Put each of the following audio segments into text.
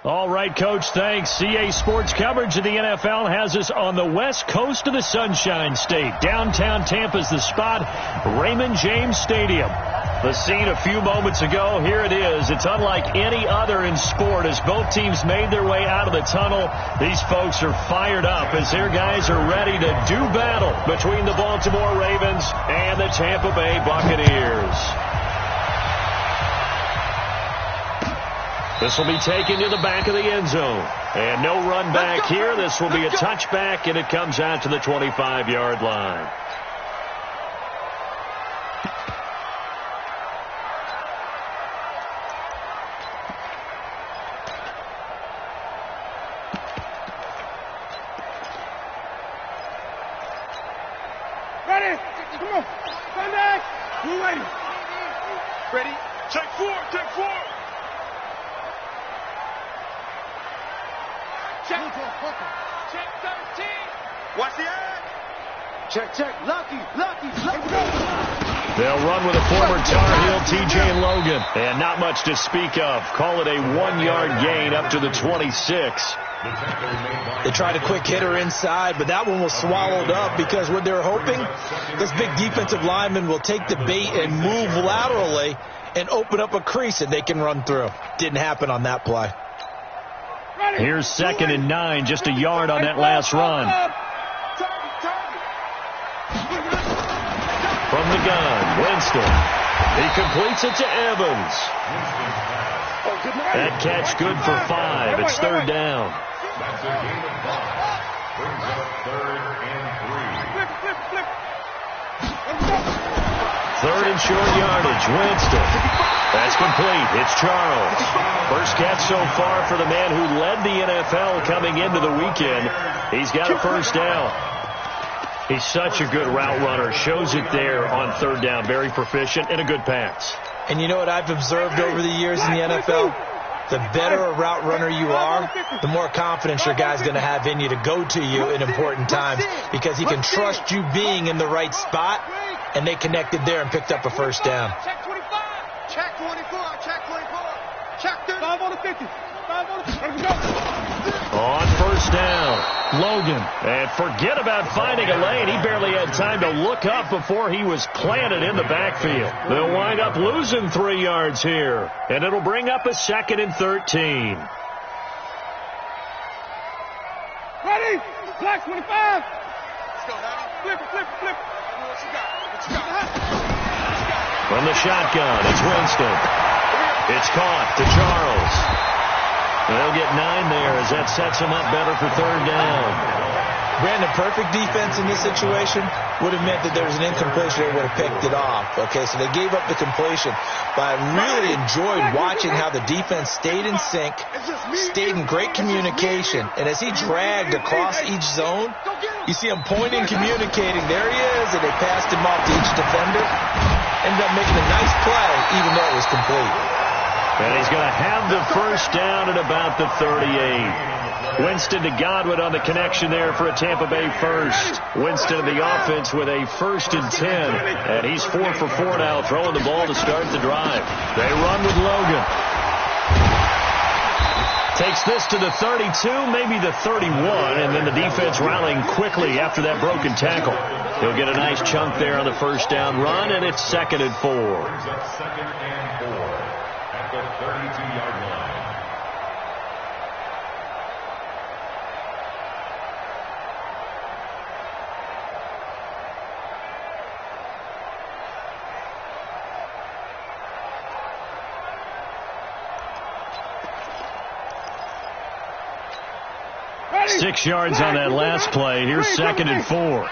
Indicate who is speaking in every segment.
Speaker 1: All right, Coach, thanks. CA Sports coverage of the NFL has us on the west coast of the Sunshine State. Downtown Tampa's the spot, Raymond James Stadium. The scene a few moments ago, here it is. It's unlike any other in sport as both teams made their way out of the tunnel. These folks are fired up as their guys are ready to do battle between the Baltimore Ravens and the Tampa Bay Buccaneers. This will be taken to the back of the end zone. And no run back here. This will be a touchback, and it comes out to the 25-yard line.
Speaker 2: Ready? Come on. Contact. We're waiting. Ready? Check four. Check four. Check 13. Watch the edge. Check. Lucky.
Speaker 1: They'll run with a former Tar Heel, TJ Logan. And not much to speak of. Call it a 1-yard gain up to the 26.
Speaker 3: They tried a quick hitter inside, but that one was swallowed up because what they're hoping, this big defensive lineman will take the bait and move laterally and open up a crease that they can run through. Didn't happen on that play.
Speaker 1: Here's 2nd and 9, just a yard on that last run. From the gun, Winston. He completes it to Evans. That catch good for 5. It's 3rd down.
Speaker 4: That's a gain of 5. Brings up 3rd and 3.
Speaker 1: 3rd and short yardage, Winston. That's complete. It's Charles. First catch so far for the man who led the NFL coming into the weekend. He's got a 1st down. He's such a good route runner. Shows it there on 3rd down. Very proficient and a good pass.
Speaker 3: And you know what I've observed over the years in the NFL? The better a route runner you are, the more confidence your guy's going to have in you to go to you in important times because he can trust you being in the right spot, and they connected there and picked up a 1st down.
Speaker 2: Check 25. Check 24. Check 24. Check 30. 5 on the 50. 5 on the 50. Let's go.
Speaker 1: On 1st down, Logan. And forget about finding a lane. He barely had time to look up before he was planted in the backfield. They'll wind up losing 3 yards here. And it'll bring up a 2nd and 13.
Speaker 2: Ready? Black 25. Let's go, Daddy. Flip it. What you got?
Speaker 1: From the shotgun, it's Winston. It's caught to Charles. They'll get 9 there as that sets them up better for 3rd down.
Speaker 3: Brandon, perfect defense in this situation would have meant that there was an incompletion. They would have picked it off. Okay, so they gave up the completion. But I really enjoyed watching how the defense stayed in sync, stayed in great communication. And as he dragged across each zone, you see him pointing, communicating. There he is, and they passed him off to each defender. Ended up making a nice play, even though it was complete.
Speaker 1: And he's going to have the 1st down at about the 38. Winston to Godwin on the connection there for a Tampa Bay 1st. Winston in the offense with a 1st and 10. And he's 4 for 4 now, throwing the ball to start the drive. They run with Logan. Takes this to the 32, maybe the 31, and then the defense rallying quickly after that broken tackle. He'll get a nice chunk there on the 1st down run, and it's 2nd and 4.
Speaker 4: 2nd and 4 at the 32-yard line.
Speaker 1: Ready? 6 yards on that last play. Here's 2nd and 4.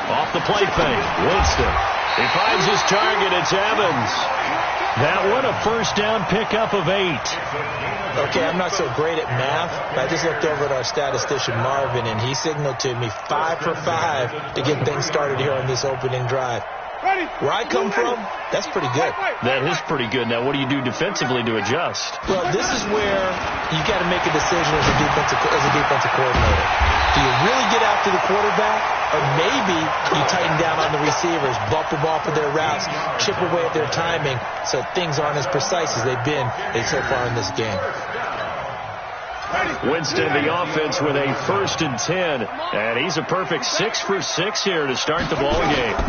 Speaker 1: Off the play fake, Winston. He finds his target. It's Evans. That one, a 1st down pickup of 8.
Speaker 3: Okay, I'm not so great at math. I just looked over at our statistician, Marvin, and he signaled to me 5 for 5 to get things started here on this opening drive. Where I come from, that's pretty good.
Speaker 1: That is pretty good. Now, what do you do defensively to adjust?
Speaker 3: Well, this is where you got to make a decision as a defensive coordinator. Do you really get after the quarterback, or maybe you tighten down on the receivers, bump them off of their routes, chip away at their timing, so things aren't as precise as they've been so far in this game.
Speaker 1: Winston, the offense, with a 1st and 10, and he's a perfect 6 for 6 here to start the ball game.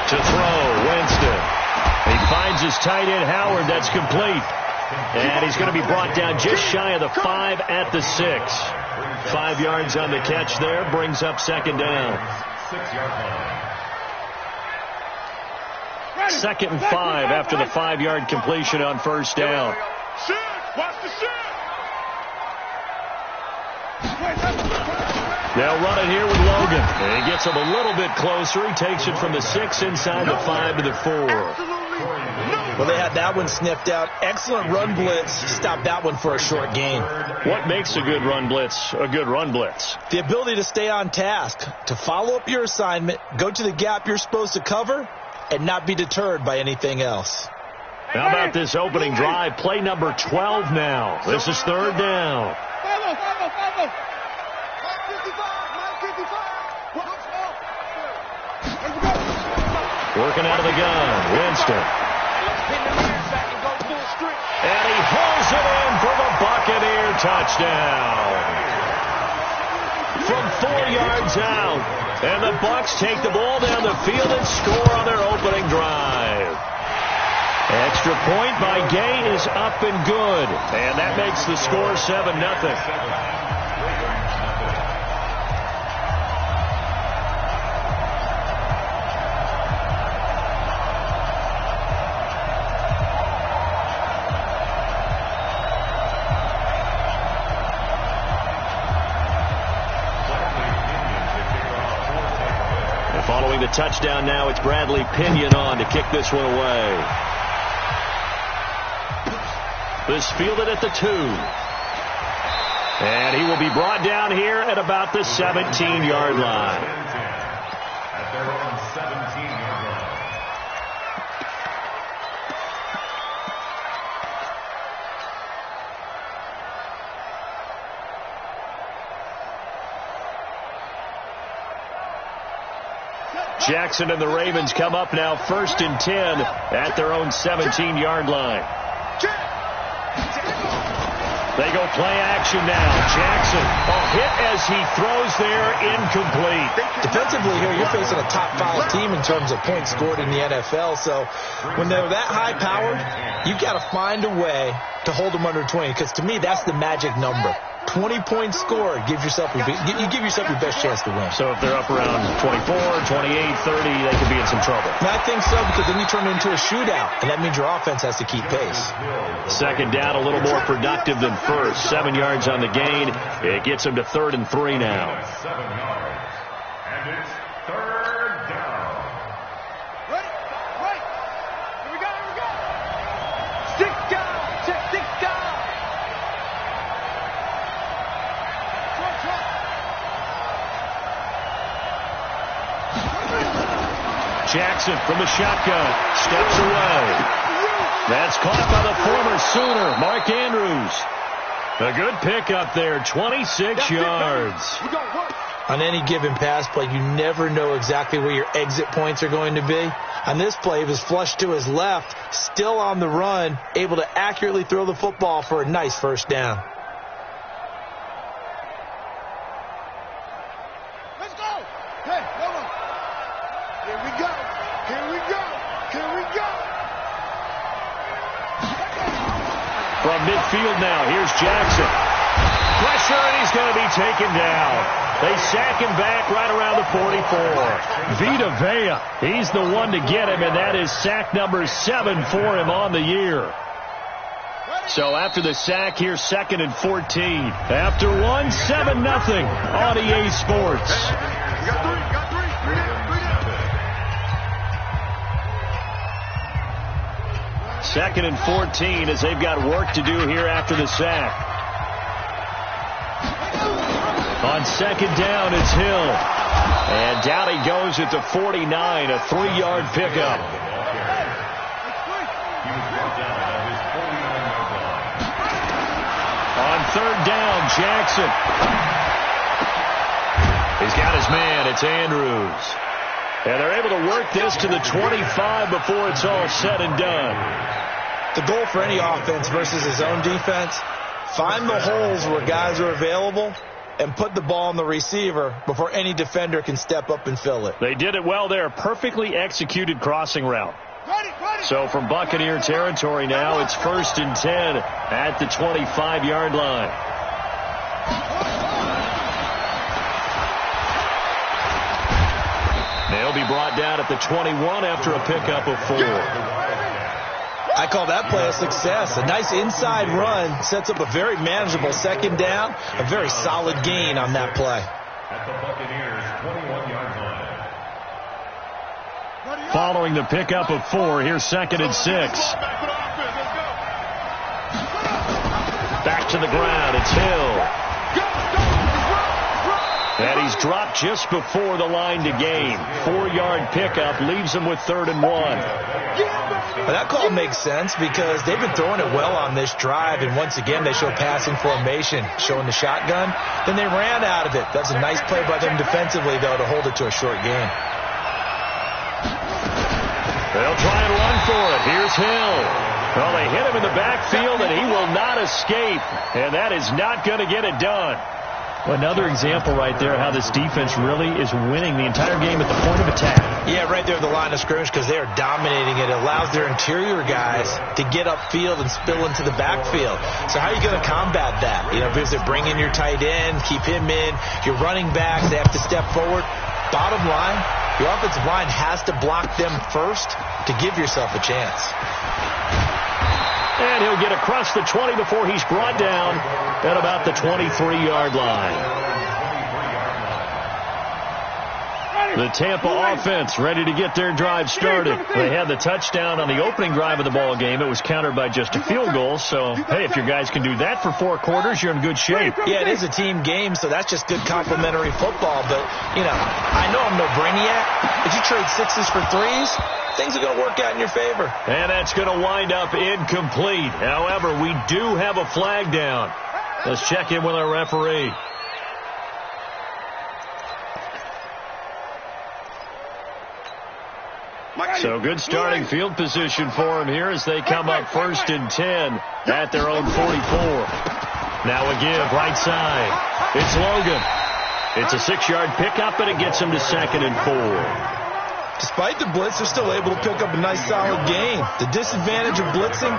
Speaker 1: To throw, Winston. He finds his tight end, Howard. That's complete. And he's going to be brought down just shy of the 5 at the 6. 5 yards on the catch there, brings up 2nd down. 2nd and 5 after the 5-yard completion on 1st down.
Speaker 2: Watch the shit.
Speaker 1: They'll run it here with Logan. And he gets him a little bit closer. He takes it from the 6 inside the 5 to the 4.
Speaker 3: Well, they had that one sniffed out. Excellent run blitz. Stopped that one for a short gain.
Speaker 1: What makes a good run blitz a good run blitz?
Speaker 3: The ability to stay on task, to follow up your assignment, go to the gap you're supposed to cover, and not be deterred by anything else.
Speaker 1: How about this opening drive? Play number 12 now. This is 3rd down. Working out of the gun, Winston. And he hauls it in for the Buccaneer touchdown. From 4 yards out. And the Bucs take the ball down the field and score on their opening drive. Extra point by Gay is up and good. And that makes the score 7-0. Following the touchdown now, it's Bradley Pinion on to kick this one away. This fielded at the 2. And he will be brought down here at about the 17-yard line.
Speaker 4: At their own 17-yard line.
Speaker 1: Jackson and the Ravens come up now 1st and 10 at their own 17-yard line. They go play action now. Jackson, a hit as he throws there, incomplete.
Speaker 3: Defensively here, you're facing a top 5 team in terms of points scored in the NFL. So when they're that high-powered, you've got to find a way to hold them under 20. Because to me, that's the magic number. 20 points scored, you give yourself your best chance to win.
Speaker 1: So if they're up around 24, 28, 30, they could be in some trouble.
Speaker 3: And I think so, because then you turn it into a shootout, and that means your offense has to keep pace.
Speaker 1: 2nd down, a little more productive than 1st. 7 yards on the gain. It gets them to 3rd and 3 now.
Speaker 4: 7 yards. And it's 3rd down.
Speaker 2: Ready? Right. Here we go. Stick down. Stick down.
Speaker 1: Jackson from the shotgun. Steps away. That's caught by the former Sooner, Mark Andrews. A good pickup there, 26 yards.
Speaker 3: On any given pass play, you never know exactly where your exit points are going to be. On this play, he was flushed to his left, still on the run, able to accurately throw the football for a nice 1st down.
Speaker 2: Let's go. Hey, hold on. Here we go.
Speaker 1: From midfield now, here's Jackson. Pressure, and he's going to be taken down. They sack him back right around the 44. Vita Vea, he's the one to get him, and that is sack number 7 for him on the year. So after the sack, here's 2nd and 14. After one, 7-0 on EA Sports.
Speaker 2: Got three.
Speaker 1: Second and 14 as they've got work to do here after the sack. On 2nd down, it's Hill. And down he goes at the 49, a 3-yard pickup. On third down, Jackson. He's got his man. It's Andrews. And they're able to work this to the 25 before it's all said and done.
Speaker 3: The goal for any offense versus his own defense, find the holes where guys are available and put the ball on the receiver before any defender can step up and fill it.
Speaker 1: They did it well there. Perfectly executed crossing route. So from Buccaneer territory now, it's 1st and 10 at the 25-yard line. They'll be brought down at the 21 after a pickup of 4.
Speaker 3: I call that play a success. A nice inside run sets up a very manageable second down, a very solid gain on that play.
Speaker 4: At the Buccaneers' 21-yard line.
Speaker 1: Following the pickup of 4, here's 2nd and 6. Back to the ground, it's Hill. And he's dropped just before the line to gain. 4-yard pickup leaves him with 3rd and 1.
Speaker 3: Well, that call makes sense because they've been throwing it well on this drive, and once again they show passing formation, showing the shotgun. Then they ran out of it. That's a nice play by them defensively, though, to hold it to a short gain.
Speaker 1: They'll try and run for it. Here's Hill. Well, they hit him in the backfield, and he will not escape. And that is not going to get it done. Another example right there how this defense really is winning the entire game at the point of attack.
Speaker 3: Yeah, right there at the line of scrimmage because they are dominating it. It allows their interior guys to get upfield and spill into the backfield. So how are you going to combat that? You know, because they're bringing your tight end, keep him in. Your running backs, they have to step forward. Bottom line, your offensive line has to block them first to give yourself a chance.
Speaker 1: And he'll get across the 20 before he's brought down at about the 23-yard line. The Tampa offense ready to get their drive started. They had the touchdown on the opening drive of the ball game. It was countered by just a field goal. So, hey, if your guys can do that for 4 quarters, you're in good shape.
Speaker 3: Yeah, it is a team game, so that's just good complementary football. But, you know, I know I'm no brainiac. If you trade 6s for 3s, things are going to work out in your favor.
Speaker 1: And that's going to wind up incomplete. However, we do have a flag down. Let's check in with our referee. So good starting field position for him here as they come up 1st and 10 at their own 44. Now a give right side. It's Logan. It's a 6-yard pickup, and it gets him to 2nd and 4.
Speaker 3: Despite the blitz, they're still able to pick up a nice solid gain. The disadvantage of blitzing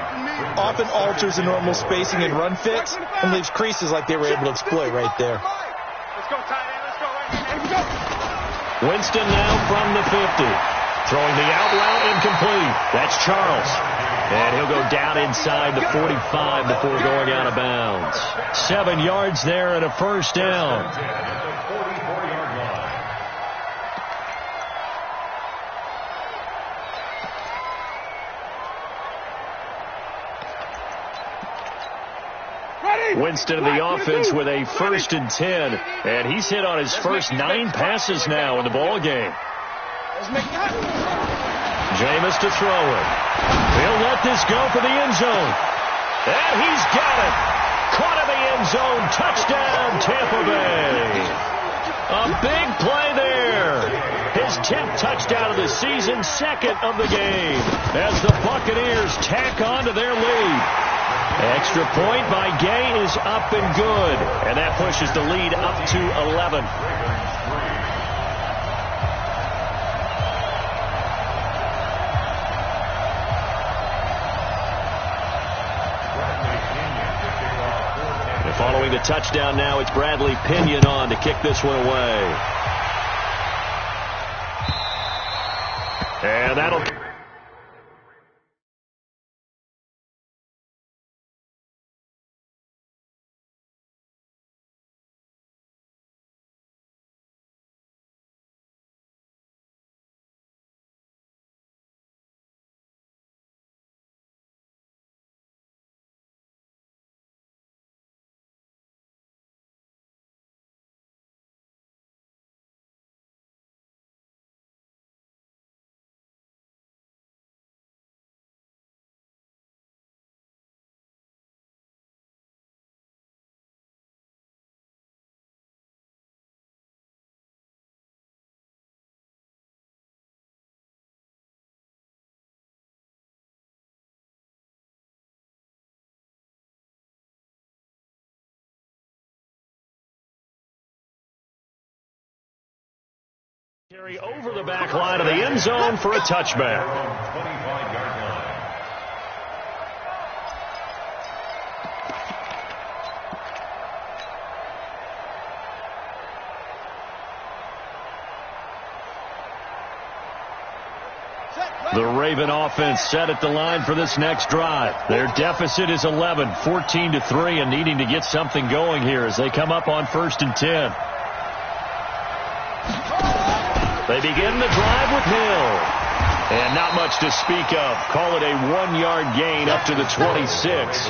Speaker 3: often alters the normal spacing and run fits and leaves creases like they were able to exploit right there.
Speaker 2: Let's go, tight end. Let's go. Let's go.
Speaker 1: Winston now from the 50. Throwing the out route incomplete. That's Charles. And he'll go down inside the 45 before going out of bounds. 7 yards there and a 1st down. Winston of the offense with a 1st and 10. And he's hit on his first 9 passes now in the ball game. Jameis to throw it. He'll let this go for the end zone. And he's got it. Caught in the end zone. Touchdown, Tampa Bay. A big play there. His 10th touchdown of the season, 2nd of the game, as the Buccaneers tack on to their lead. Extra point by Gay is up and good. And that pushes the lead up to 11. Following the touchdown now, it's Bradley Pinion on to kick this one away. And that'll... Over the back line of the end zone for a touchback.
Speaker 4: 25-yard line.
Speaker 1: The Raven offense set at the line for this next drive. Their deficit is 11, 14-3, and needing to get something going here as they come up on 1st and 10. They begin the drive with Hill. And not much to speak of. Call it a 1-yard gain up to the 26.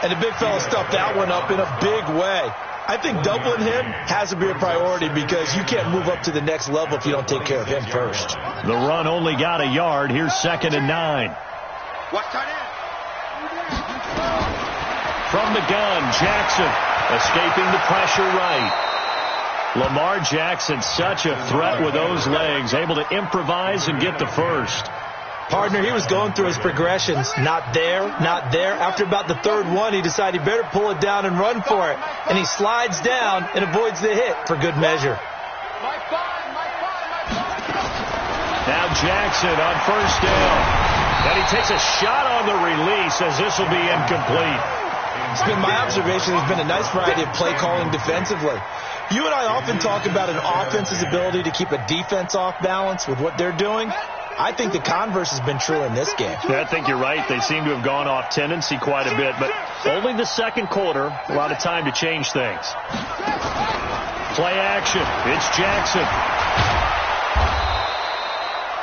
Speaker 3: And the big fella stuffed that one up in a big way. I think doubling him has to be a priority because you can't move up to the next level if you don't take care of him first.
Speaker 1: The run only got a yard. Here's 2nd and 9. From the gun, Jackson escaping the pressure right. Lamar Jackson, such a threat with those legs, able to improvise and get the first.
Speaker 3: Partner, he was going through his progressions. Not there, not there. After about the 3rd one, he decided he better pull it down and run for it. And he slides down and avoids the hit for good measure.
Speaker 1: Now Jackson on 1st down. And he takes a shot on the release as this will be incomplete.
Speaker 3: It's been my observation there's been a nice variety of play calling defensively. You and I often talk about an offense's ability to keep a defense off balance with what they're doing. I think the converse has been true in this game.
Speaker 1: Yeah, I think you're right. They seem to have gone off tendency quite a bit, but only the 2nd quarter, a lot of time to change things. Play action. It's Jackson.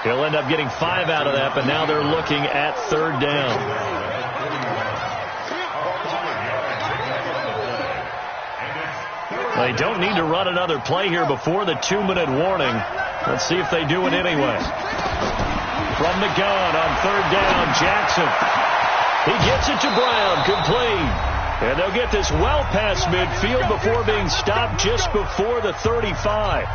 Speaker 1: He'll end up getting 5 out of that, but now they're looking at 3rd down. They don't need to run another play here before the 2-minute warning. Let's see if they do it anyway. From the gun on 3rd down, Jackson. He gets it to Brown, complete. And they'll get this well past midfield before being stopped just before the 35.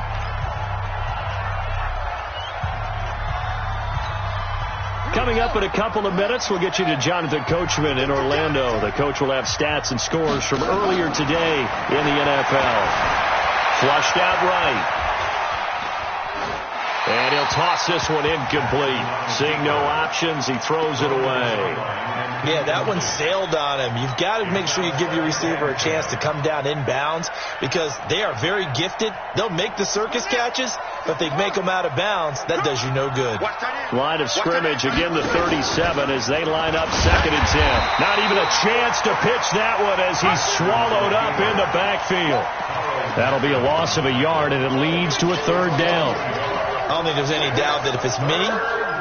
Speaker 1: Coming up in a couple of minutes, we'll get you to Jonathan Coachman in Orlando. The coach will have stats and scores from earlier today in the NFL. Flushed out right. And he'll toss this one incomplete. Seeing no options, he throws it away.
Speaker 3: Yeah, that one sailed on him. You've got to make sure you give your receiver a chance to come down inbounds because they are very gifted. They'll make the circus catches, but if they make them out of bounds, that does you no good.
Speaker 1: Line of scrimmage, again the 37 as they line up 2nd and 10. Not even a chance to pitch that one as he's swallowed up in the backfield. That'll be a loss of a yard, and it leads to a 3rd down.
Speaker 3: I don't think there's any doubt that if it's me,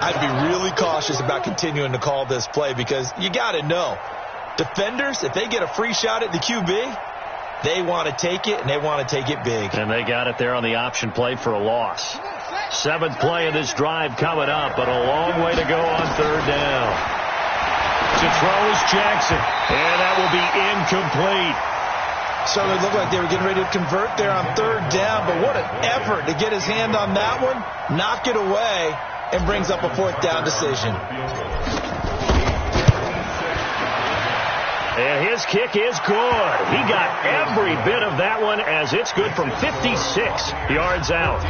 Speaker 3: I'd be really cautious about continuing to call this play because you got to know, defenders, if they get a free shot at the QB, they want to take it, and they want to take it big.
Speaker 1: And they got it there on the option play for a loss. 7th play of this drive coming up, but a long way to go on 3rd down. To throw is Jackson, and that will be incomplete.
Speaker 3: So it looked like they were getting ready to convert there on 3rd down, but what an effort to get his hand on that one, knock it away, and brings up a 4th down decision.
Speaker 1: And his kick is good. He got every bit of that one as it's good from 56 yards out.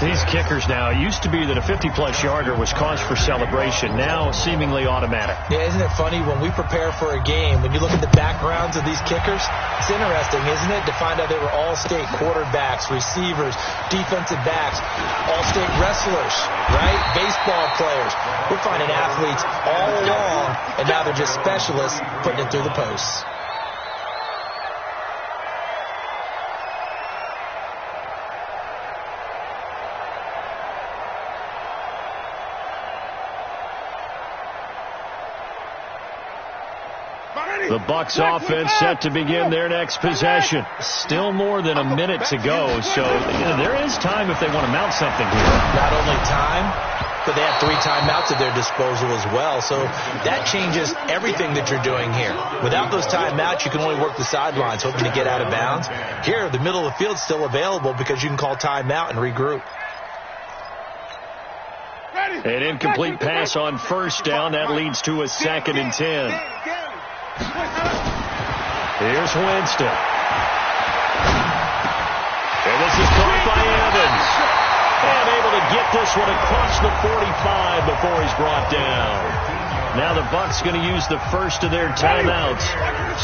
Speaker 1: These kickers now, it used to be that a 50-plus yarder was cause for celebration. Now seemingly automatic.
Speaker 3: Yeah, isn't it funny when we prepare for a game, when you look at the backgrounds of these kickers, it's interesting, isn't it, to find out they were all-state quarterbacks, receivers, defensive backs, all-state wrestlers, right? Baseball players. We're finding athletes all along, and now they're just specialists putting it through the posts.
Speaker 1: The Bucs offense set to begin their next possession. Still more than a minute to go, so there is time if they want to mount something here.
Speaker 3: Not only time, but they have 3 timeouts at their disposal as well, so that changes everything that you're doing here. Without those timeouts, you can only work the sidelines, hoping to get out of bounds. Here, the middle of the field is still available because you can call timeout and regroup.
Speaker 1: An incomplete pass on 1st down. That leads to a 2nd and 10. Here's Winston. And this is caught by this one across the 45 before he's brought down. Now the Bucs going to use the first of their timeouts.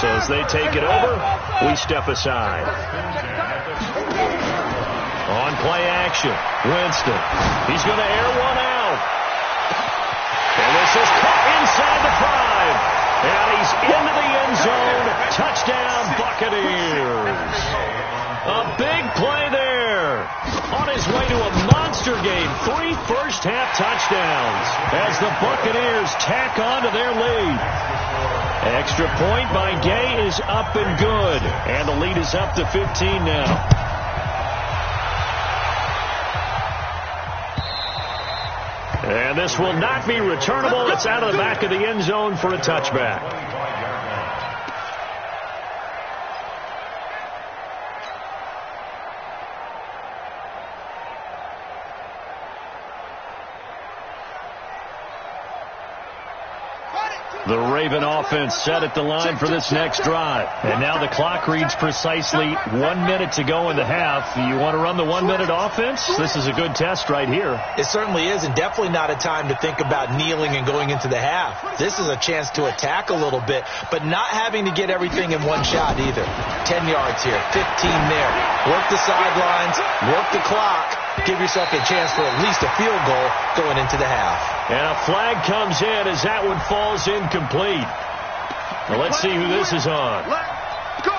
Speaker 1: So as they take it over, we step aside. On play action, Winston. He's going to air one out. And this is caught inside the 5. And he's into the end zone. Touchdown, Buccaneers. A big play there. On his way to a monster game. 3 first-half touchdowns as the Buccaneers tack on to their lead. Extra point by Gay is up and good. And the lead is up to 15 now. And this will not be returnable. It's out of the back of the end zone for a touchback. The Raven offense set at the line for this next drive. And now the clock reads precisely 1 minute to go in the half. You want to run the 1 minute offense? This is a good test right here.
Speaker 3: It certainly is, and definitely not a time to think about kneeling and going into the half. This is a chance to attack a little bit, but not having to get everything in one shot either. 10 yards here, 15 there. Work the sidelines, work the clock. Give yourself a chance for at least a field goal going into the half.
Speaker 1: And a flag comes in as that one falls incomplete. Now let's see who this is on.
Speaker 2: Let's go.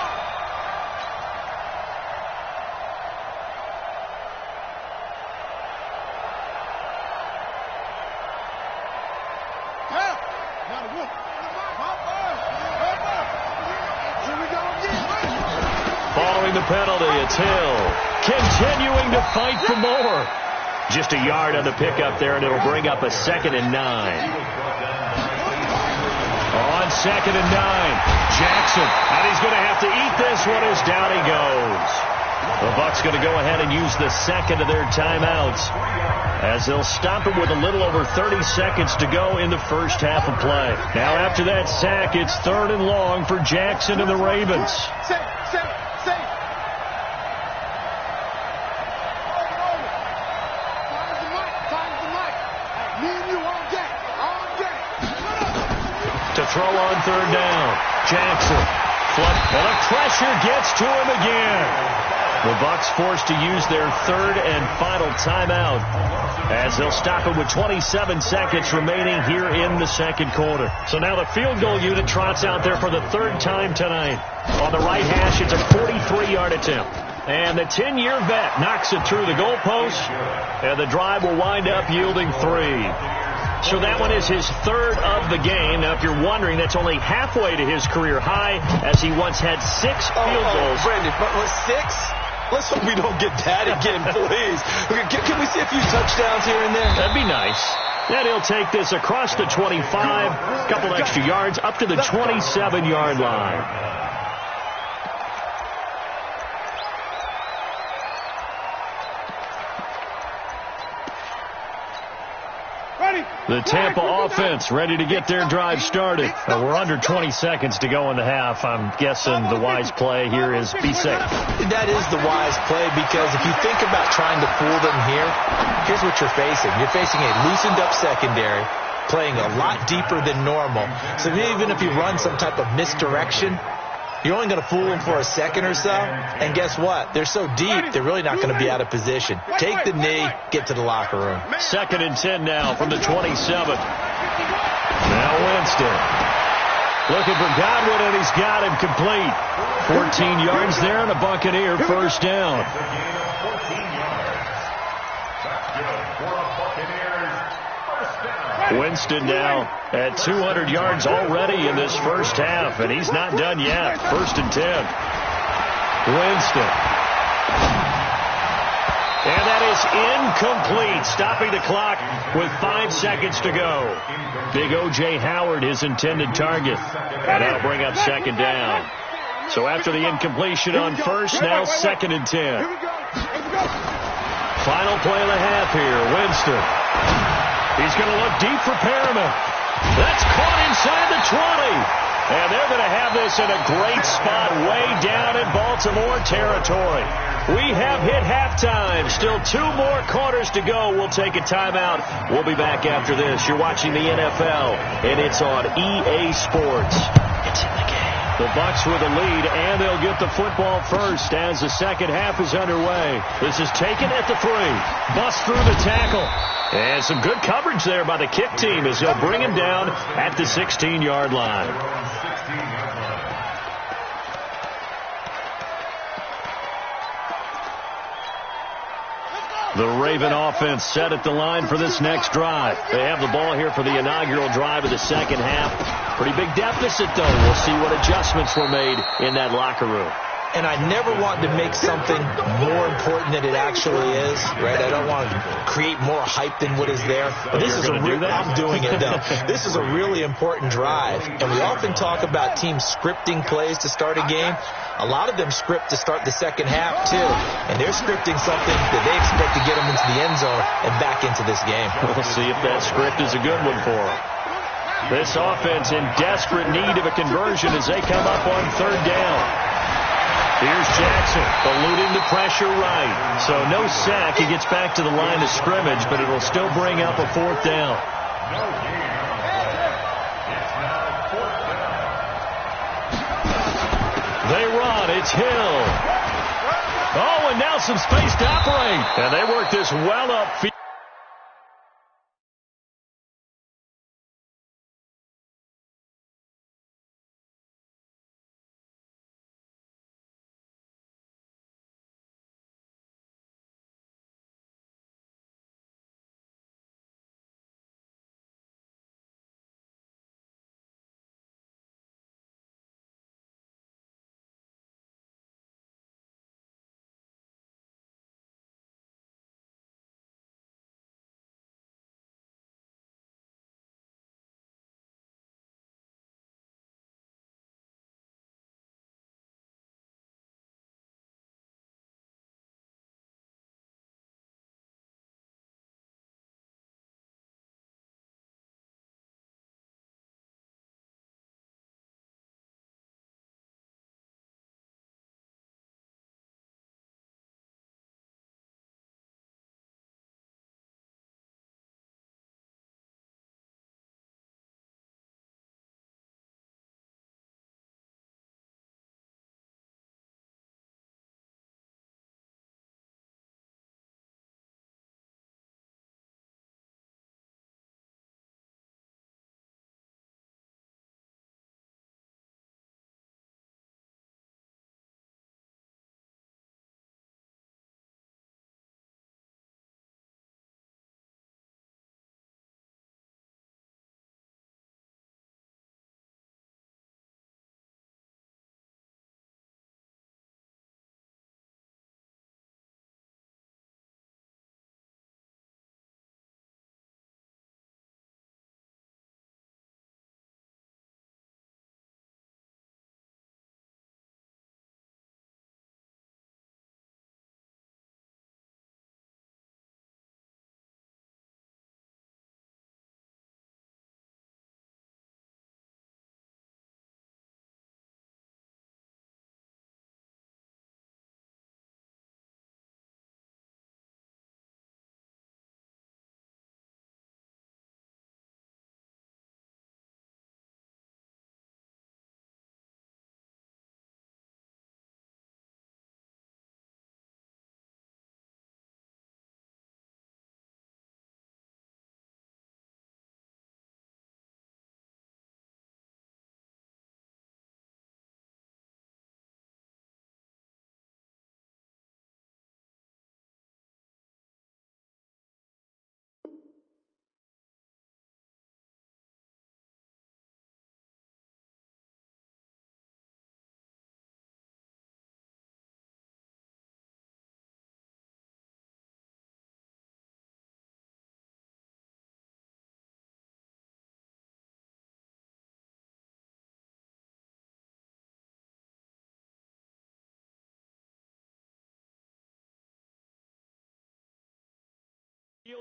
Speaker 1: Following the penalty, it's Hill. Continuing to fight for more. Just a yard on the pickup there, and it'll bring up a 2nd and 9. On 2nd and 9, Jackson. And he's going to have to eat this one as down he goes. The Bucs going to go ahead and use the second of their timeouts as they'll stop him with a little over 30 seconds to go in the first half of play. Now after that sack, it's 3rd and long for Jackson and the Ravens. To throw on 3rd down. Jackson. And the pressure gets to him again. The Bucs forced to use their 3rd and final timeout as they'll stop it with 27 seconds remaining here in the second quarter. So now the field goal unit trots out there for the 3rd time tonight. On the right hash, it's a 43-yard attempt. And the 10-year vet knocks it through the goalpost, and the drive will wind up yielding 3. So that one is his 3rd of the game. Now, if you're wondering, that's only halfway to his career high, as he once had 6 field goals.
Speaker 3: Brandon, but was 6? Let's hope we don't get that again, please. Can we see a few touchdowns here and there?
Speaker 1: That'd be nice. Then he'll take this across the 25, a couple extra yards, up to the 27-yard line. The Tampa offense ready to get their drive started. We're under 20 seconds to go in the half. I'm guessing the wise play here is be safe.
Speaker 3: That is the wise play, because if you think about trying to fool them here, here's what you're facing. You're facing a loosened up secondary, playing a lot deeper than normal. So even if you run some type of misdirection, you're only going to fool them for a second or so. And guess what? They're so deep, they're really not going to be out of position. Take the knee, get to the locker room.
Speaker 1: 2nd and 10 now from the 27. Now Winston. Looking for Godwin, and he's got him complete. 14 yards there, and a Buccaneer first down. Winston now at 200 yards already in this first half, and he's not done yet. 1st and 10. Winston. And that is incomplete, stopping the clock with 5 seconds to go. Big O.J. Howard, his intended target. And that'll bring up 2nd down. So after the incompletion on 1st, now 2nd and 10. Final play of the half here. Winston. He's going to look deep for Perriman. That's caught inside the 20. And they're going to have this in a great spot way down in Baltimore territory. We have have hit halftime. Still 2 more quarters to go. We'll take a timeout. We'll be back after this. You're watching the NFL, and it's on EA Sports. It's in the game. The Bucs with a lead, and they'll get the football first as the second half is underway. This is taken at the 3. Bust through the tackle. And some good coverage there by the kick team as they'll bring him down at the 16-yard line. The Raven offense set at the line for this next drive. They have the ball here for the inaugural drive of the second half. Pretty big deficit, though. We'll see what adjustments were made in that locker room.
Speaker 3: And I never want to make something more important than it actually is, right? I don't want to create more hype than what is there. But this is I'm doing it, though. This is a really important drive. And we often talk about teams scripting plays to start a game. A lot of them script to start the second half, too. And they're scripting something that they expect to get them into the end zone and back into this game.
Speaker 1: We'll see if that script is a good one for them. This offense in desperate need of a conversion as they come up on 3rd down. Here's Jackson, eluding the pressure right. So no sack. He gets back to the line of scrimmage, but it'll still bring up a 4th down. They run. It's Hill. Oh, and now some space to operate. And they work this well upfield.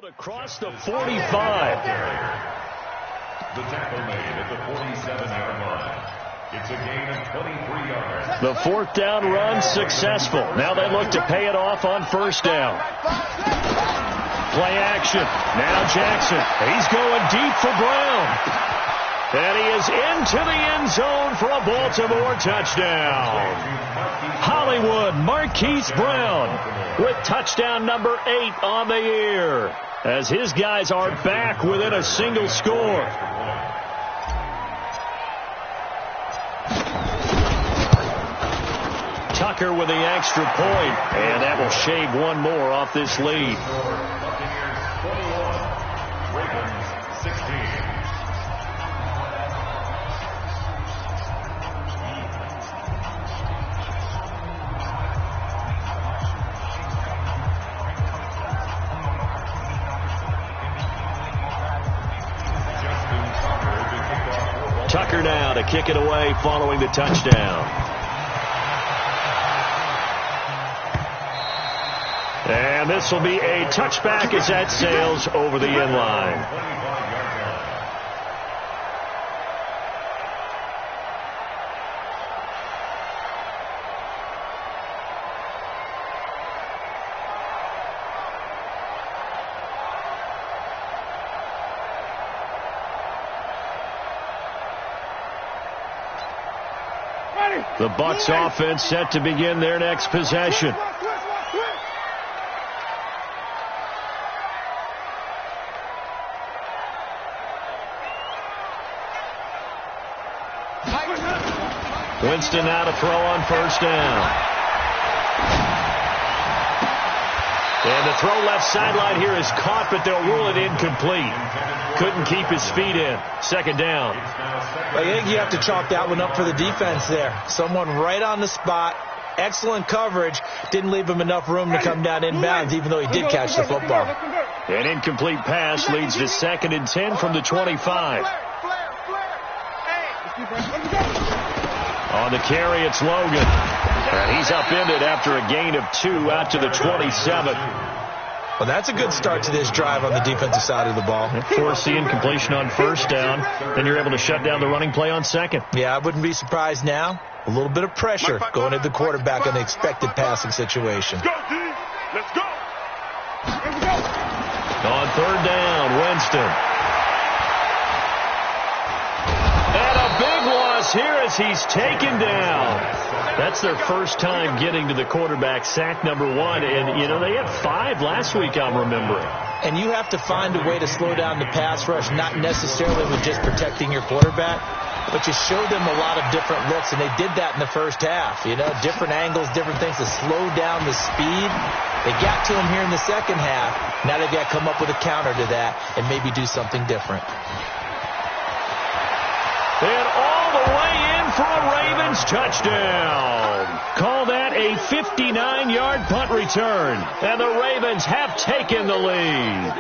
Speaker 1: Across the 45.
Speaker 4: The tackle made at the 47-yard line. It's a gain of 23 yards.
Speaker 1: The fourth down run successful. Now they look to pay it off on first down. Play action. Now Jackson. He's going deep for Brown. And he is into the end zone for a Baltimore touchdown. Hollywood Marquise Brown with touchdown number 8 on the year, as his guys are back within a single score. Tucker with the extra point, and that will shave one more off this lead.
Speaker 4: Ravens 16.
Speaker 1: Tucker now to kick it away following the touchdown. And this will be a touchback as that sails over the end line. The Bucs offense set to begin their next possession. Winston now to throw on first down. And the throw left sideline here is caught, but they'll rule it incomplete. Couldn't keep his feet in. Second down.
Speaker 3: I think you have to chalk that one up for the defense there. Someone right on the spot. Excellent coverage. Didn't leave him enough room to come down inbounds, even though he did catch the football.
Speaker 1: An incomplete pass leads to 2nd and 10 from the 25. On the carry, it's Logan. And he's upended after a gain of 2 out to the 27.
Speaker 3: Well, that's a good start to this drive on the defensive side of the ball.
Speaker 1: Force the incompletion on first down. Then you're able to shut down the running play on second.
Speaker 3: Yeah, I wouldn't be surprised now. A little bit of pressure going to the quarterback on the expected passing situation.
Speaker 2: Let's go, D. Let's go. Let's go.
Speaker 1: On third down, Winston. And a big loss here as he's taken down. That's their first time getting to the quarterback, sack number 1. And, you know, they had 5 last week, I'm remembering.
Speaker 3: And you have to find a way to slow down the pass rush, not necessarily with just protecting your quarterback, but you show them a lot of different looks, and they did that in the first half. You know, different angles, different things to slow down the speed. They got to him here in the second half. Now they've got to come up with a counter to that and maybe do something different.
Speaker 1: And all the way in for a Ravens touchdown. Call that a 59-yard punt return. And the Ravens have taken the lead.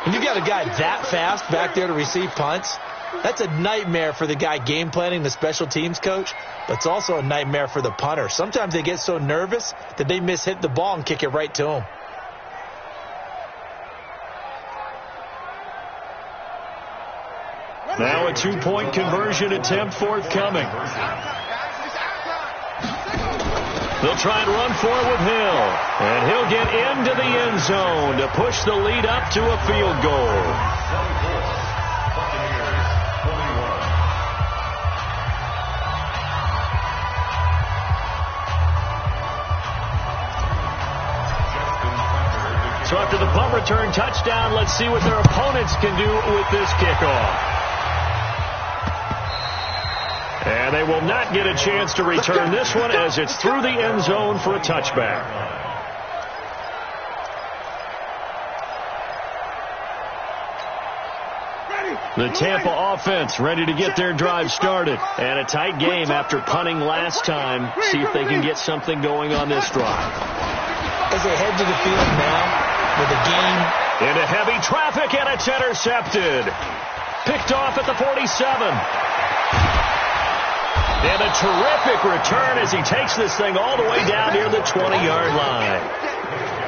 Speaker 3: When you got a guy that fast back there to receive punts, that's a nightmare for the guy game planning, the special teams coach, but it's also a nightmare for the punter. Sometimes they get so nervous that they hit the ball and kick it right to him.
Speaker 1: Now a 2-point conversion attempt forthcoming. They'll try and run for it with Hill. And he'll get into the end zone to push the lead up to a field goal. So after the punt return touchdown, let's see what their opponents can do with this kickoff. And they will not get a chance to return this one as it's through the end zone for a touchback. The Tampa offense ready to get their drive started. And a tight game after punting last time. See if they can get something going on this drive.
Speaker 3: As they head to the field now with a game.
Speaker 1: Into heavy traffic, and it's intercepted. Picked off at the 47. And a terrific return as he takes this thing all the way down near the 20-yard line.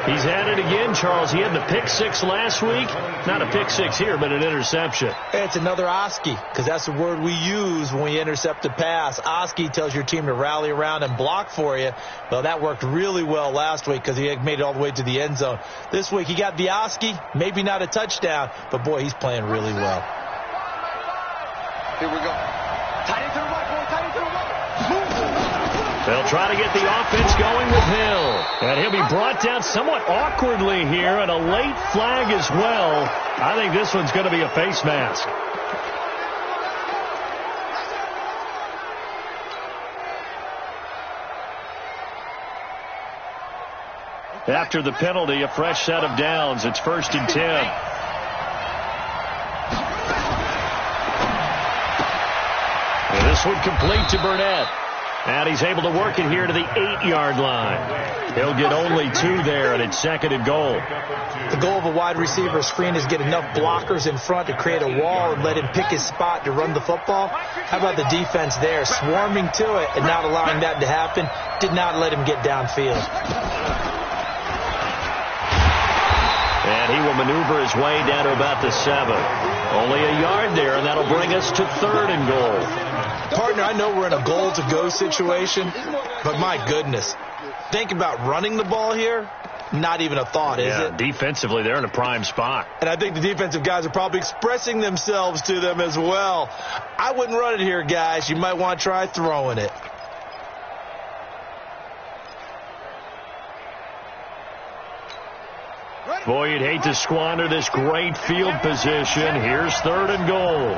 Speaker 1: He's had it again, Charles. He had the pick six last week. Not a pick six here, but an interception.
Speaker 3: It's another Oski, because that's the word we use when we intercept a pass. Oski tells your team to rally around and block for you. Well, that worked really well last week because he had made it all the way to the end zone. This week he got the Oski, maybe not a touchdown, but boy, he's playing really well.
Speaker 2: Here we go. Tight end to the right, boy. Tight end to the right.
Speaker 1: They'll try to get the offense going with Hill. And he'll be brought down somewhat awkwardly here, and a late flag as well. I think this one's going to be a face mask. After the penalty, a fresh set of downs. It's 1st and 10. And this one complete to Burnett. And he's able to work it here to the 8-yard line. He'll get only 2 there, and it's 2nd and goal.
Speaker 3: The goal of a wide receiver screen is get enough blockers in front to create a wall and let him pick his spot to run the football. How about the defense there, swarming to it and not allowing that to happen? Did not let him get downfield.
Speaker 1: And he will maneuver his way down to about the 7. Only a yard there, and that'll bring us to 3rd and goal.
Speaker 3: Partner, I know we're in a goal-to-go situation, but my goodness, think about running the ball here. Not even a thought, is it?
Speaker 1: Defensively, they're in a prime spot.
Speaker 3: And I think the defensive guys are probably expressing themselves to them as well. I wouldn't run it here, guys. You might want to try throwing it.
Speaker 1: Boy, you'd hate to squander this great field position. Here's 3rd and goal.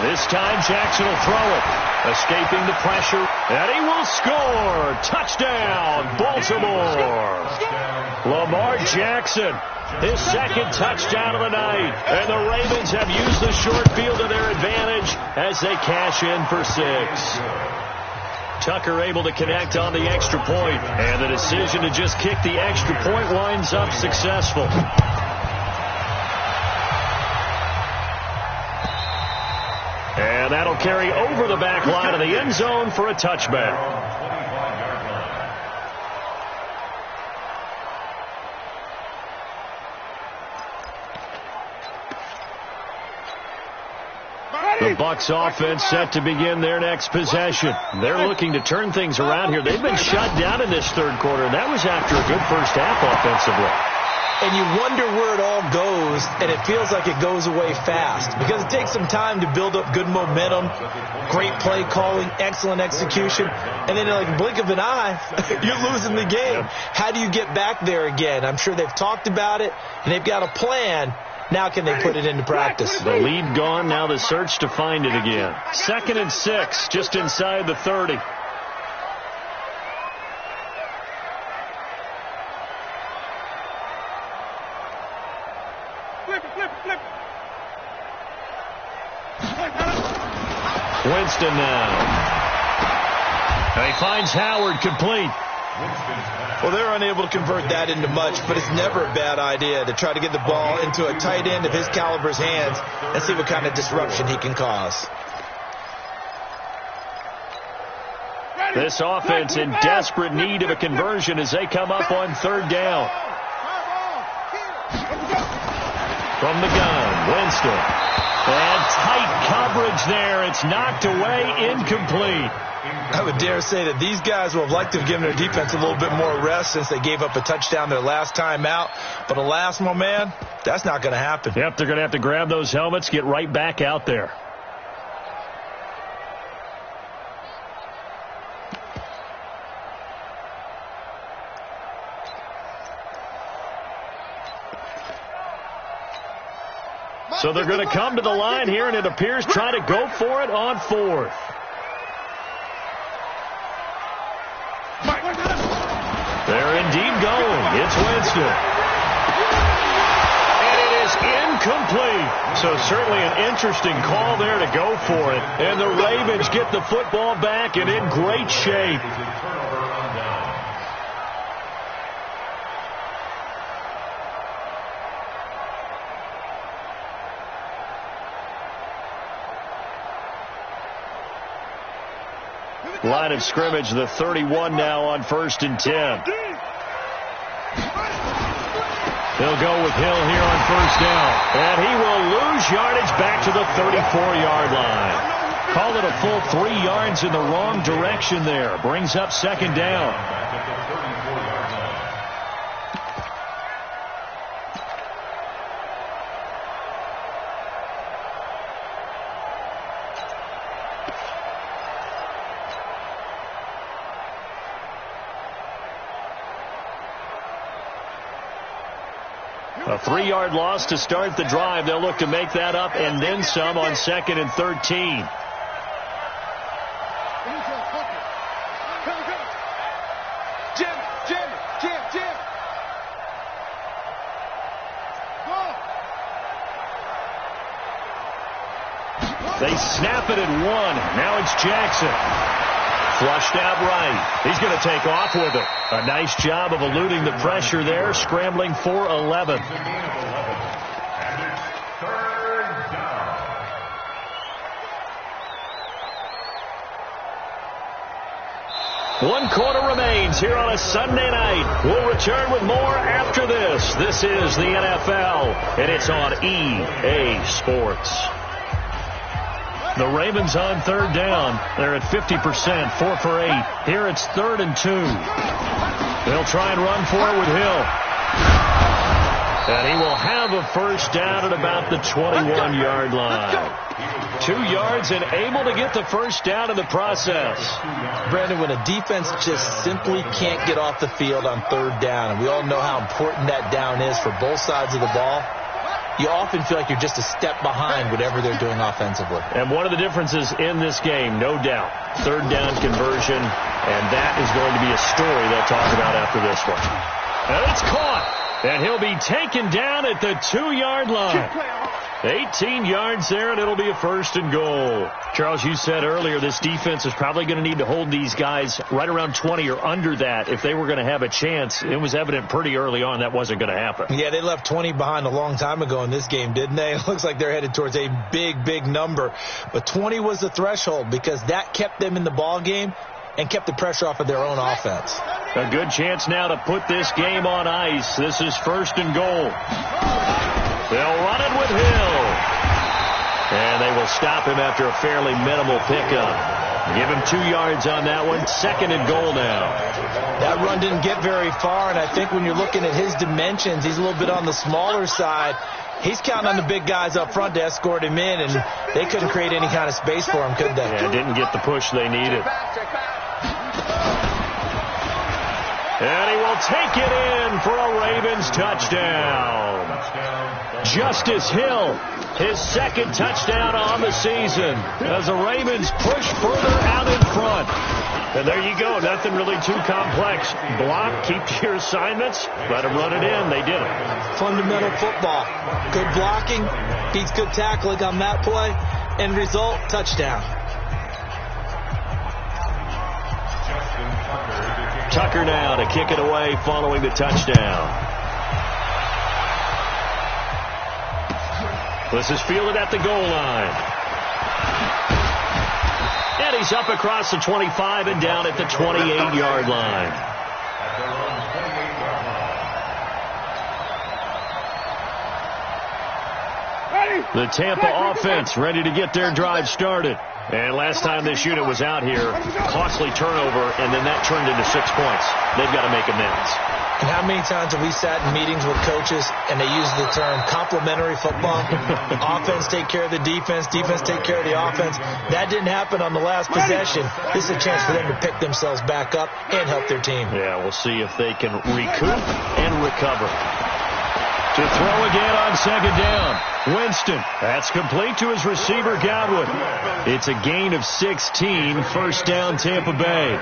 Speaker 1: This time Jackson will throw it. Escaping the pressure. And he will score. Touchdown, Baltimore. Lamar Jackson, his 2nd touchdown of the night. And the Ravens have used the short field to their advantage as they cash in for 6. Tucker able to connect on the extra point, and the decision to just kick the extra point winds up successful. And that'll carry over the back line of the end zone for a touchback. The Bucs offense set to begin their next possession. They're looking to turn things around here. They've been shut down in this 3rd quarter, and that was after a good first half offensively.
Speaker 3: And you wonder where it all goes, and it feels like it goes away fast because it takes some time to build up good momentum, great play calling, excellent execution, and then in like a blink of an eye, you're losing the game. How do you get back there again? I'm sure they've talked about it, and they've got a plan. Now can they put it into practice?
Speaker 1: The lead gone, now the search to find it again. 2nd and 6, just inside the 30. Winston now. And he finds Howard complete.
Speaker 3: Well, they're unable to convert that into much, but it's never a bad idea to try to get the ball into a tight end of his caliber's hands and see what kind of disruption he can cause.
Speaker 1: This offense in desperate need of a conversion as they come up on 3rd down. From the gun, Winston. And tight coverage there. It's knocked away, incomplete.
Speaker 3: I would dare say that these guys would have liked to have given their defense a little bit more rest since they gave up a touchdown their last time out. But alas, my man, that's not going to happen.
Speaker 1: Yep, they're going to have to grab those helmets, get right back out there. So they're going to come to the line here, and it appears try to go for it on 4th. They're indeed going. It's Winston. And it is incomplete. So certainly an interesting call there to go for it. And the Ravens get the football back and in great shape. Line of scrimmage, the 31 now on 1st and 10. He'll go with Hill here on 1st down. And he will lose yardage back to the 34-yard line. Called it a full 3 yards in the wrong direction there. Brings up 2nd down. A 3-yard loss to start the drive. They'll look to make that up and then some on 2nd and 13. They snap it at 1. Now it's Jackson. Flushed out right. He's going to take off with it. A nice job of eluding the pressure there, scrambling for 11. One quarter remains here on a Sunday night. We'll return with more after this. This is the NFL, and it's on EA Sports. The Ravens on 3rd down. They're at 50%, 4 for 8. Here it's 3rd and 2. They'll try and run for it with Hill. And he will have a 1st down at about the 21-yard line. 2 yards and able to get the 1st down in the process.
Speaker 3: Brandon, when a defense just simply can't get off the field on 3rd down, and we all know how important that down is for both sides of the ball, you often feel like you're just a step behind whatever they're doing offensively.
Speaker 1: And one of the differences in this game, no doubt, 3rd down conversion, and that is going to be a story they'll talk about after this one. And it's caught, and he'll be taken down at the 2-yard line. 18 yards there, and it'll be a 1st and goal. Charles, you said earlier this defense is probably going to need to hold these guys right around 20 or under that if they were going to have a chance. It was evident pretty early on that wasn't going to happen.
Speaker 3: Yeah, they left 20 behind a long time ago in this game, didn't they? It looks like they're headed towards a big, big number. But 20 was the threshold because that kept them in the ball game and kept the pressure off of their own offense.
Speaker 1: A good chance now to put this game on ice. This is 1st and goal. They'll run it with Hill. And they will stop him after a fairly minimal pickup. Give him 2 yards on that one. 2nd and goal now.
Speaker 3: That run didn't get very far, and I think when you're looking at his dimensions, he's a little bit on the smaller side. He's counting on the big guys up front to escort him in, and they couldn't create any kind of space for him, could they?
Speaker 1: Yeah, didn't get the push they needed. And he will take it in for a Ravens touchdown. Justice Hill, his 2nd touchdown on the season as the Ravens push further out in front. And there you go. Nothing really too complex. Block, keep to your assignments, let them run it in. They did it.
Speaker 3: Fundamental football. Good blocking, beats good tackling on that play. End result, touchdown.
Speaker 1: Tucker now to kick it away following the touchdown. This is fielded at the goal line. And he's up across the 25 and down at the 28-yard line. The Tampa offense ready to get their drive started. And last time this unit was out here, costly turnover, and then that turned into 6 points. They've got to make amends.
Speaker 3: And how many times have we sat in meetings with coaches and they use the term complementary football? Offense take care of the defense, defense take care of the offense. That didn't happen on the last possession. This is a chance for them to pick themselves back up and help their team.
Speaker 1: Yeah, we'll see if they can recoup and recover. To throw again on 2nd down. Winston, that's complete to his receiver, Godwin. It's a gain of 16, 1st down, Tampa Bay.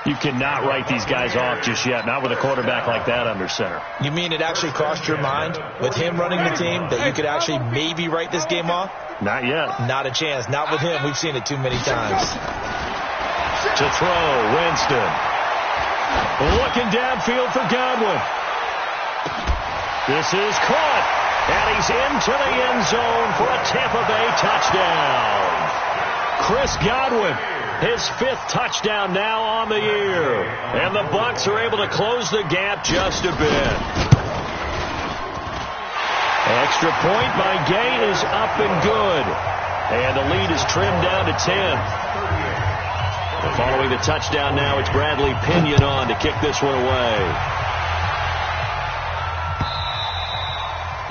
Speaker 1: You cannot write these guys off just yet, not with a quarterback like that under center.
Speaker 3: You mean it actually crossed your mind with him running the team that you could actually maybe write this game off?
Speaker 1: Not yet.
Speaker 3: Not a chance. Not with him. We've seen it too many times.
Speaker 1: To throw, Winston. Looking downfield for Godwin. This is caught, and he's into the end zone for a Tampa Bay touchdown. Chris Godwin His 5th touchdown now on the year. And the Bucs are able to close the gap just a bit. Extra point by Gay is up and good. And the lead is trimmed down to 10. Following the touchdown now, it's Bradley Pinion on to kick this one away.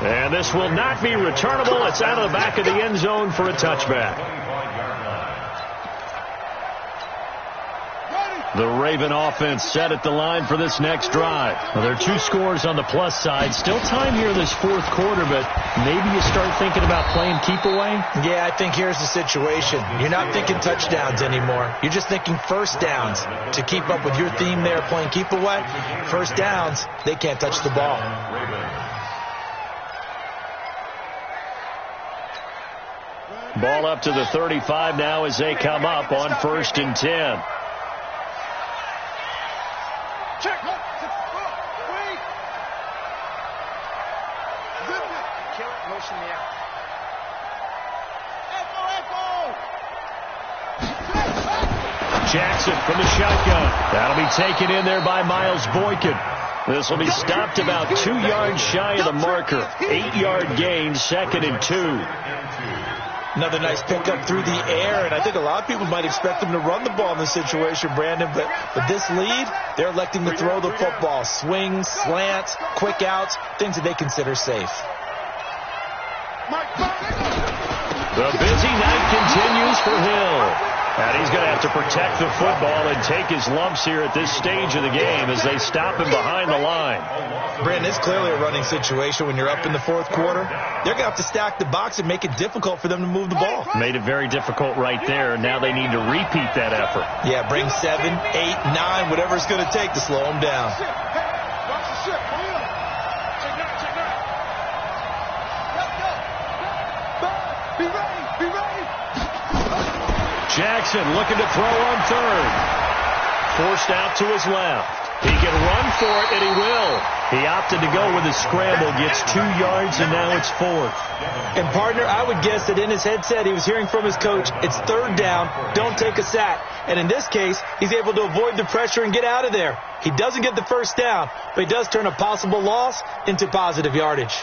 Speaker 1: And this will not be returnable. It's out of the back of the end zone for a touchback. The Raven offense set at the line for this next drive. Well, there are 2 scores on the plus side. Still time here in this 4th quarter, but maybe you start thinking about playing keep away?
Speaker 3: Yeah, I think here's the situation. You're not thinking touchdowns anymore. You're just thinking first downs. To keep up with your theme there, playing keep away, first downs, they can't touch the ball.
Speaker 1: Ball up to the 35 now as they come up on 1st and 10.
Speaker 2: Check. Wait. Kill it. Motion me out. Echo.
Speaker 1: Jackson from the shotgun. That'll be taken in there by Miles Boykin. This will be stopped about 2 yards shy of the marker. 8-yard gain, 2nd and 2.
Speaker 3: Another nice pickup through the air, and I think a lot of people might expect them to run the ball in this situation, Brandon, but with this lead, they're electing to throw the football. Swings, slants, quick outs, things that they consider safe.
Speaker 1: The busy night continues for Hill. And he's going to have to protect the football and take his lumps here at this stage of the game as they stop him behind the line.
Speaker 3: Brandon, it's clearly a running situation when you're up in the 4th quarter. They're going to have to stack the box and make it difficult for them to move the ball.
Speaker 1: Made it very difficult right there. Now they need to repeat that effort.
Speaker 3: Yeah, bring 7, 8, 9, whatever it's going to take to slow them down.
Speaker 1: Jackson looking to throw on 3rd. Forced out to his left. He can run for it, and he will. He opted to go with a scramble, gets 2 yards, and now it's 4th.
Speaker 3: And, partner, I would guess that in his headset he was hearing from his coach, it's 3rd down, don't take a sack. And in this case, he's able to avoid the pressure and get out of there. He doesn't get the first down, but he does turn a possible loss into positive yardage.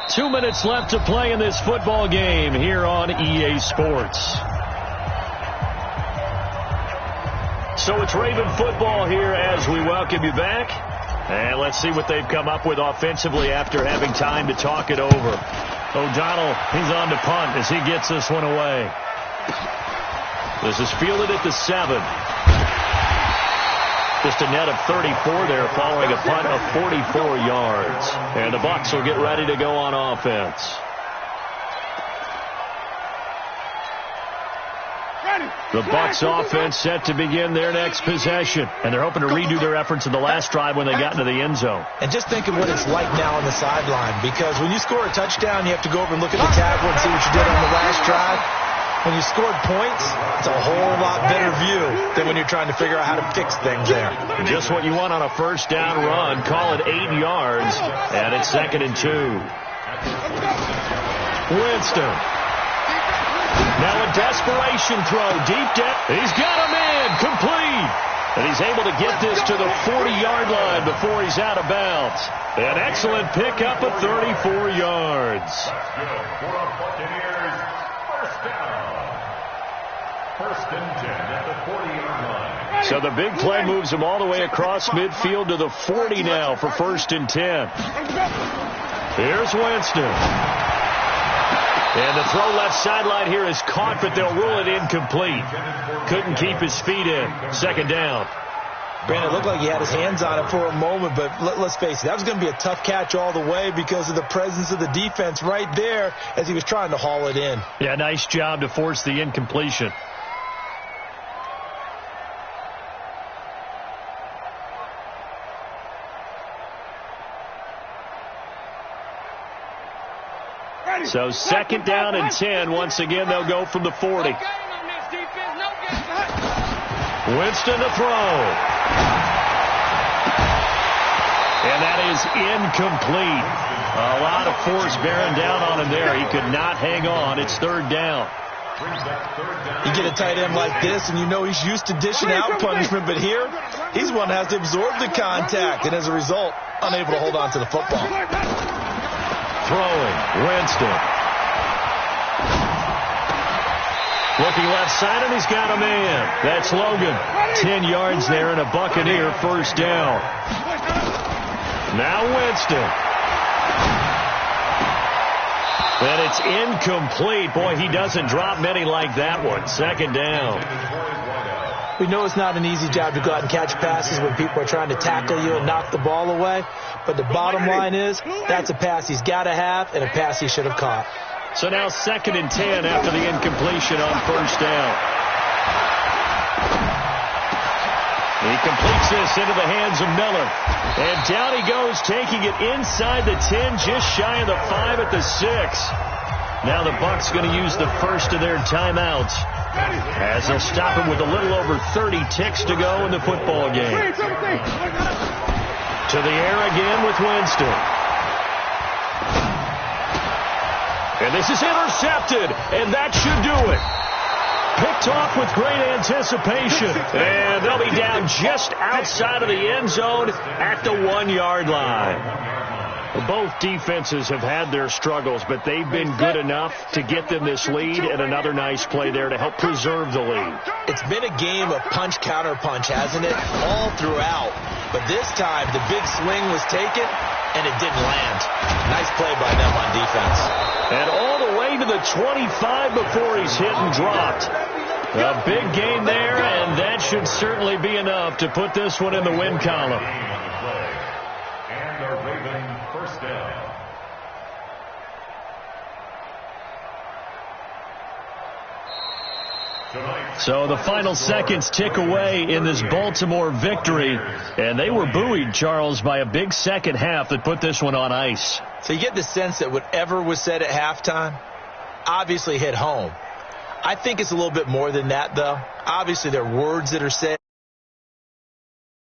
Speaker 1: 2 minutes left to play in this football game here on EA Sports. So it's Raven football here as we welcome you back. And let's see what they've come up with offensively after having time to talk it over. O'Donnell, he's on to punt as he gets this one away. This is fielded at the 7. Just a net of 34 there following a punt of 44 yards. And the Bucs will get ready to go on offense. The Bucs offense set to begin their next possession. And they're hoping to redo their efforts in the last drive when they got into the end zone.
Speaker 3: And just think of what it's like now on the sideline. Because when you score a touchdown, you have to go over and look at the tackle and see what you did on the last drive. When you scored points, it's a whole lot better view than when you're trying to figure out how to fix things there.
Speaker 1: Just what you want on a first down run. Call it 8 yards, and it's 2nd and 2. Winston. Now a desperation throw. Deep down. He's got him in. Complete. And he's able to get this to the 40-yard line before he's out of bounds. An excellent pickup of 34 yards.
Speaker 4: First and 10 at the 40-yard line.
Speaker 1: So the big play moves him all the way across midfield to the 40 now for 1st and 10. Here's Winston. And the throw left sideline here is caught, but they'll rule it incomplete. Couldn't keep his feet in. 2nd down.
Speaker 3: Brandon, it looked like he had his hands on it for a moment, but let's face it, that was going to be a tough catch all the way because of the presence of the defense right there as he was trying to haul it in.
Speaker 1: Yeah, nice job to force the incompletion. So 2nd down and 10. Once again, they'll go from the 40. Winston to throw. And that is incomplete. A lot of force bearing down on him there. He could not hang on. It's third down.
Speaker 3: You get a tight end like this, and you know he's used to dishing out punishment, but here, he's one that has to absorb the contact, and as a result, unable to hold on to the football.
Speaker 1: Throwing, Winston. Looking left side, and he's got a man. That's Logan. 10 yards there, and a Buccaneer first down. Now Winston. And it's incomplete. Boy, he doesn't drop many like that one. Second down.
Speaker 3: We know it's not an easy job to go out and catch passes when people are trying to tackle you and knock the ball away. But the bottom line is, that's a pass he's got to have and a pass he should have caught.
Speaker 1: So now 2nd and 10 after the incompletion on first down. He completes this into the hands of Miller. And down he goes, taking it inside the 10, just shy of the 5 at the 6. Now the Bucs going to use the first of their timeouts as they'll stop him with a little over 30 ticks to go in the football game. To the air again with Winston. And this is intercepted, and that should do it. Picked off with great anticipation. And they'll be down just outside of the end zone at the 1-yard line. Both defenses have had their struggles, but they've been good enough to get them this lead, and another nice play there to help preserve the lead.
Speaker 3: It's been a game of punch-counter-punch, hasn't it? All throughout. But this time, the big swing was taken, and it didn't land. Nice play by them on defense.
Speaker 1: And all the way to the 25 before he's hit and dropped. A big gain there, and that should certainly be enough to put this one in the win column.
Speaker 4: And the Ravens first down.
Speaker 1: So the final seconds tick away in this Baltimore victory, and they were buoyed, Charles, by a big second half that put this one on ice.
Speaker 3: So you get the sense that whatever was said at halftime obviously hit home. I think it's a little bit more than that, though. Obviously, there are words that are said.